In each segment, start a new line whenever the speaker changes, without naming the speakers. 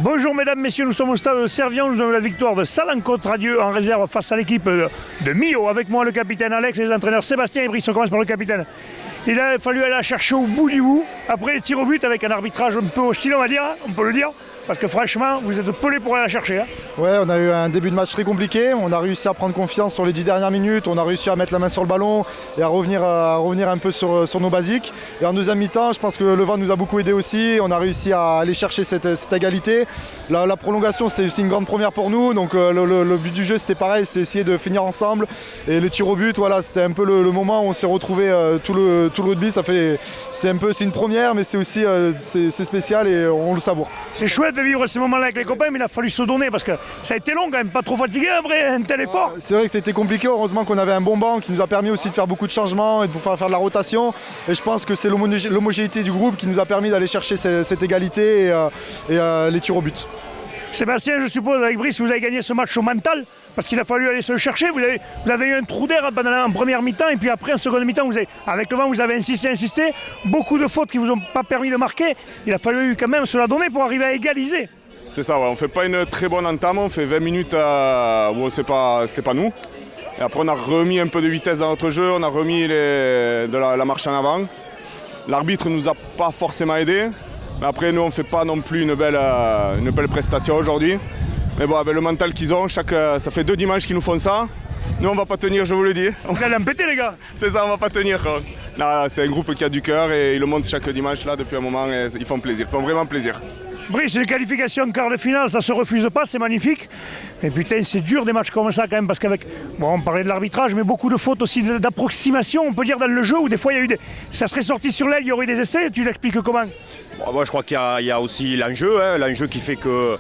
Bonjour mesdames, messieurs, nous sommes au stade de Servion, nous avons la victoire de Salins-Côte-Radieux en réserve face à l'équipe de Millau. Avec moi le capitaine Alex et les entraîneurs Sébastien et Brice. On commence par le capitaine. Il a fallu aller la chercher au bout du bout, après les tirs au but avec un arbitrage un peu oscillant on va dire, on peut le dire. Parce que franchement, vous êtes pelés pour aller la chercher.
Ouais, on a eu un début de match très compliqué. On a réussi à prendre confiance sur les 10 dernières minutes. On a réussi à mettre la main sur le ballon et à revenir un peu sur nos basiques. Et en deuxième mi-temps, je pense que le vent nous a beaucoup aidé aussi. On a réussi à aller chercher cette égalité. La prolongation, c'était aussi une grande première pour nous. Donc le but du jeu, c'était pareil. C'était essayer de finir ensemble. Et le tir au but, voilà, c'était un peu le moment où on s'est retrouvé tout le rugby. C'est une première, mais c'est aussi c'est spécial et on le savoure.
C'est chouette de vivre ces moments-là avec les copains, mais il a fallu se donner parce que ça a été long quand même, pas trop fatigué après un tel effort.
C'est vrai que c'était compliqué, heureusement qu'on avait un bon banc qui nous a permis aussi de faire beaucoup de changements et de pouvoir faire de la rotation. Et je pense que c'est l'homogénéité du groupe qui nous a permis d'aller chercher cette égalité et les tirs au but.
Sébastien, je suppose, avec Brice, vous avez gagné ce match au mental parce qu'il a fallu aller se le chercher. Vous avez eu un trou d'air en première mi-temps et puis après en seconde mi-temps, avec le vent, vous avez insisté. Beaucoup de fautes qui ne vous ont pas permis de marquer. Il a fallu quand même se la donner pour arriver à égaliser.
C'est ça, ouais. On ne fait pas une très bonne entame, on fait 20 minutes où c'était pas nous. Et après on a remis un peu de vitesse dans notre jeu, on a remis la marche en avant. L'arbitre ne nous a pas forcément aidés. Mais après, nous, on ne fait pas non plus une belle prestation aujourd'hui. Mais bon, avec le mental qu'ils ont, ça fait 2 dimanches qu'ils nous font ça. Nous, on ne va pas tenir, je vous le dis.
Vous allez en péter, les gars.
C'est ça, on ne va pas tenir. Là, c'est un groupe qui a du cœur et ils le montrent chaque dimanche là depuis un moment et ils font plaisir, ils font vraiment plaisir.
Brice, une qualification en quart de finale, ça se refuse pas, c'est magnifique. Mais putain, c'est dur des matchs comme ça quand même, parce on parlait de l'arbitrage, mais beaucoup de fautes aussi d'approximation, on peut dire dans le jeu, où des fois il y a eu ça serait sorti sur l'aile, il y aurait eu des essais, tu l'expliques comment?
Bon, moi je crois qu'il y a aussi l'enjeu, l'enjeu qui fait que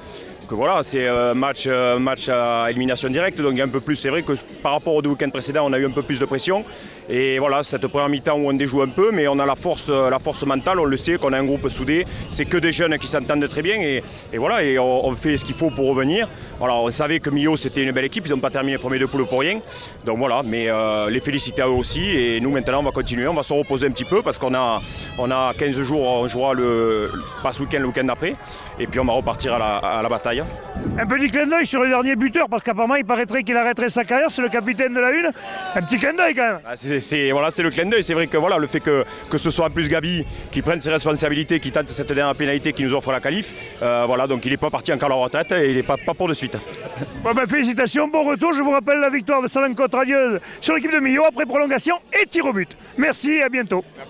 voilà, c'est match à élimination directe, donc un peu plus, c'est vrai que par rapport au week-end précédent, on a eu un peu plus de pression. Et voilà, cette première mi-temps où on déjoue un peu, mais on a la force mentale, on le sait, qu'on a un groupe soudé, c'est que des jeunes qui s'entendent très bien et voilà, et on fait ce qu'il faut pour revenir. Voilà, on savait que Millau c'était une belle équipe, ils n'ont pas terminé les premiers 2 poules pour rien. Donc voilà, mais les féliciter à eux aussi et nous maintenant on va continuer, on va se reposer un petit peu parce qu'on a 15 jours, on jouera pas ce week-end, le week-end d'après, et puis on va repartir à la bataille.
Un petit clin d'œil sur le dernier buteur, parce qu'apparemment il paraîtrait qu'il arrêterait sa carrière, c'est le capitaine de la Une. Un petit clin d'œil quand même.
C'est le clin d'œil, c'est vrai que voilà, le fait que ce soit en plus Gabi qui prenne ses responsabilités, qui tente cette dernière pénalité qui nous offre la qualif, voilà, donc il n'est pas parti encore à la retraite et il n'est pas pour de suite.
Bon ben, félicitations, bon retour, je vous rappelle la victoire de Salins-Côte-Radieux sur l'équipe de Millau après prolongation et tir au but. Merci et à bientôt.